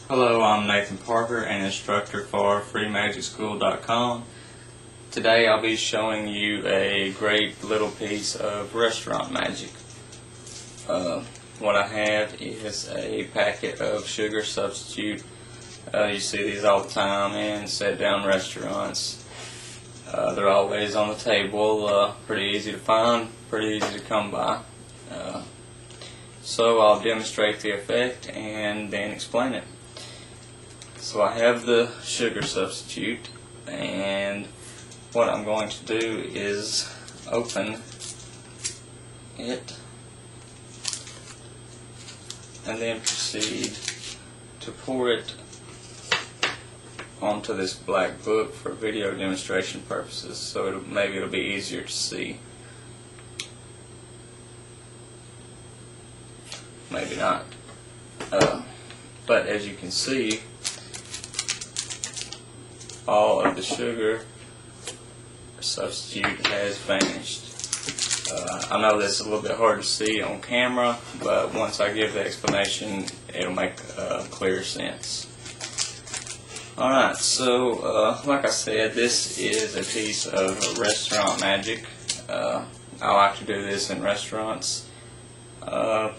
Hello, I'm Nathan Parker, an instructor for freemagicschool.com. Today I'll be showing you a great little piece of restaurant magic. What I have is a packet of sugar substitute. You see these all the time in sit-down restaurants. They're always on the table, pretty easy to find, pretty easy to come by. So I'll demonstrate the effect and then explain it. So I have the sugar substitute, and what I'm going to do is open it and then proceed to pour it onto this black book for video demonstration purposes, so maybe it'll be easier to see. Maybe not. But as you can see, all of the sugar substitute has vanished. I know this is a little bit hard to see on camera, but once I give the explanation, it'll make clear sense. Alright, so like I said, this is a piece of restaurant magic. I like to do this in restaurants.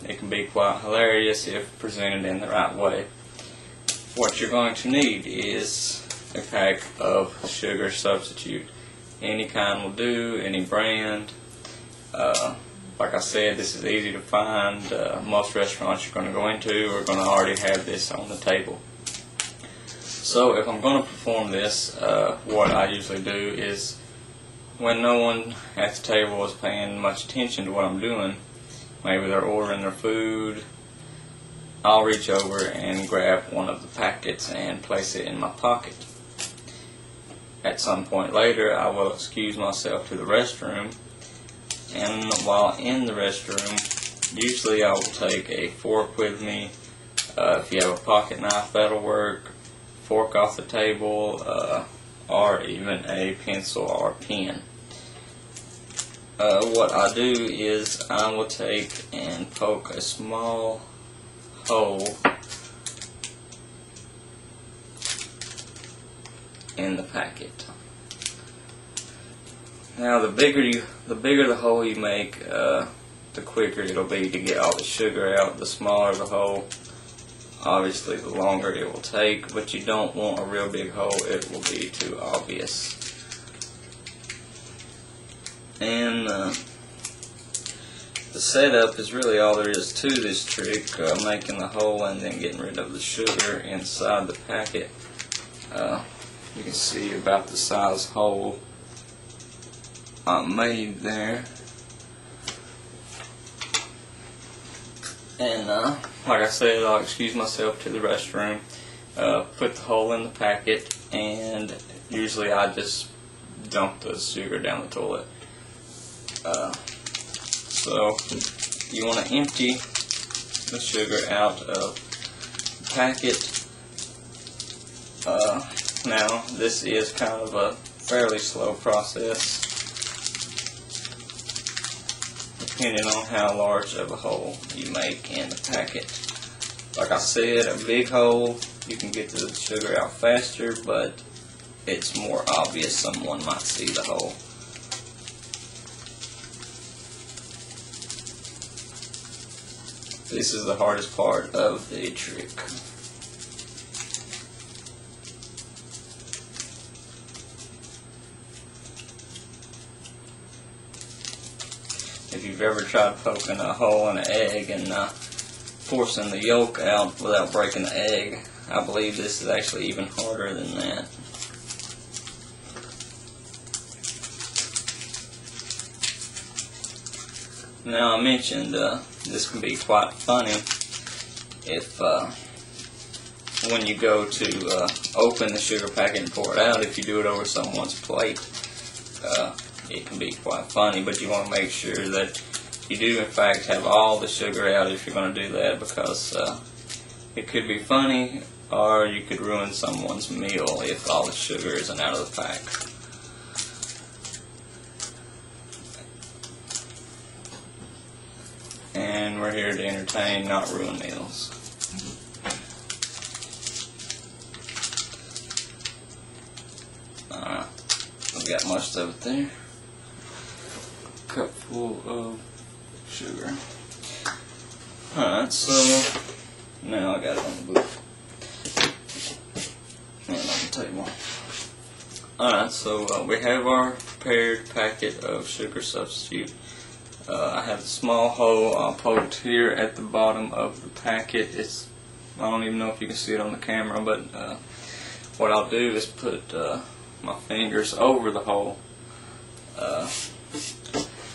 It can be quite hilarious if presented in the right way. What you're going to need is a pack of sugar substitute. Any kind will do, any brand. Like I said, this is easy to find. Most restaurants you're going to go into are going to already have this on the table. So if I'm going to perform this, what I usually do is, when no one at the table is paying much attention to what I'm doing, maybe they're ordering their food, I'll reach over and grab one of the packets and place it in my pocket. At some point later, I will excuse myself to the restroom, and while in the restroom, usually I will take a fork with me. If you have a pocket knife, that'll work. Fork off the table, or even a pencil or a pen. What I do is I will take and poke a small hole in the packet. Now the bigger the hole you make, the quicker it'll be to get all the sugar out. The smaller the hole, obviously the longer it will take, but you don't want a real big hole, it will be too obvious. And the setup is really all there is to this trick, making the hole and then getting rid of the sugar inside the packet. You can see about the size hole I made there. And like I said, I'll excuse myself to the restroom, put the hole in the packet, and usually I just dump the sugar down the toilet. So you want to empty the sugar out of the packet. Now this is kind of a fairly slow process, depending on how large of a hole you make in the packet. Like I said, a big hole, you can get the sugar out faster, but it's more obvious. Someone might see the hole. This is the hardest part of the trick. If you've ever tried poking a hole in an egg and forcing the yolk out without breaking the egg, I believe this is actually even harder than that. Now I mentioned this can be quite funny if when you go to open the sugar packet and pour it out, if you do it over someone's plate. It can be quite funny, but you want to make sure that you do in fact have all the sugar out if you're going to do that, because it could be funny, or you could ruin someone's meal if all the sugar isn't out of the pack. And we're here to entertain, not ruin meals. Alright, we got most of it there. Cup full of sugar. Alright, so now I got it on the booth and on the table. Alright, so we have our prepared packet of sugar substitute. I have a small hole poked here at the bottom of the packet. I don't even know if you can see it on the camera, but what I'll do is put my fingers over the hole.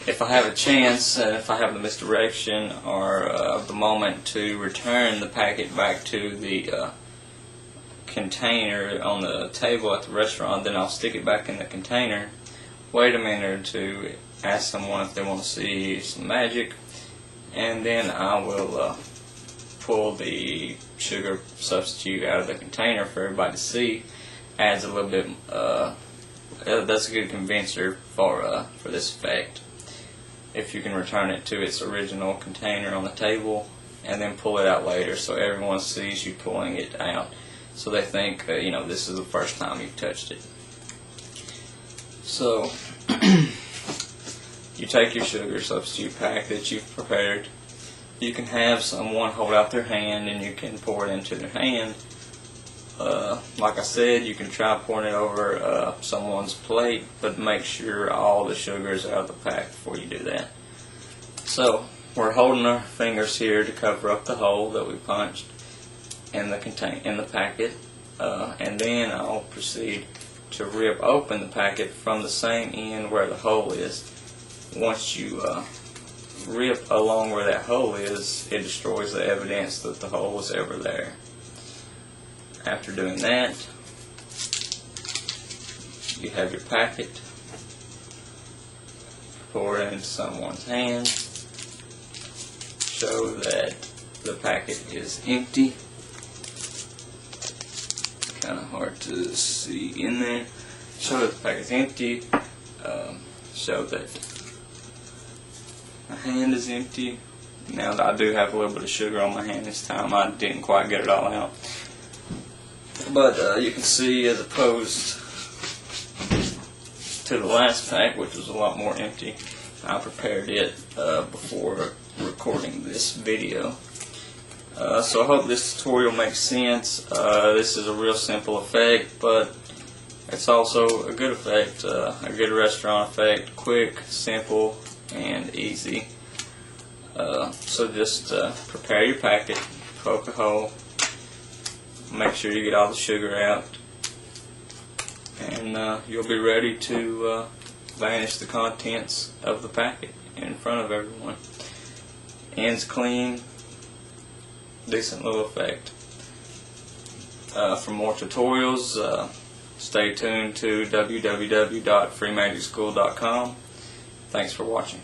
If I have a chance, and if I have the misdirection or the moment to return the packet back to the container on the table at the restaurant, then I'll stick it back in the container, wait a minute or two, ask someone if they want to see some magic, and then I will pull the sugar substitute out of the container for everybody to see. Adds a little bit, that's a good convincer for this effect. If you can return it to its original container on the table and then pull it out later so everyone sees you pulling it out, so they think you know, this is the first time you've touched it. So you take your sugar substitute pack that you've prepared. You can have someone hold out their hand and you can pour it into their hand. Like I said, you can try pouring it over someone's plate, but make sure all the sugar is out of the pack before you do that. So we're holding our fingers here to cover up the hole that we punched in the packet, and then I'll proceed to rip open the packet from the same end where the hole is. Once you rip along where that hole is, it destroys the evidence that the hole was ever there. After doing that, you have your packet. Pour it into someone's hand. Show that the packet is empty. Kind of hard to see in there. Show that the packet is empty. Show that my hand is empty. Now that I do have a little bit of sugar on my hand this time, I didn't quite get it all out. But you can see, as opposed to the last pack, which was a lot more empty, I prepared it before recording this video. So I hope this tutorial makes sense. This is a real simple effect, but it's also a good effect, a good restaurant effect, quick, simple, and easy. So just prepare your packet, poke a hole, make sure you get all the sugar out, and you'll be ready to vanish the contents of the packet in front of everyone. Ends clean, decent little effect. For more tutorials, stay tuned to www.freemagicschool.com. Thanks for watching.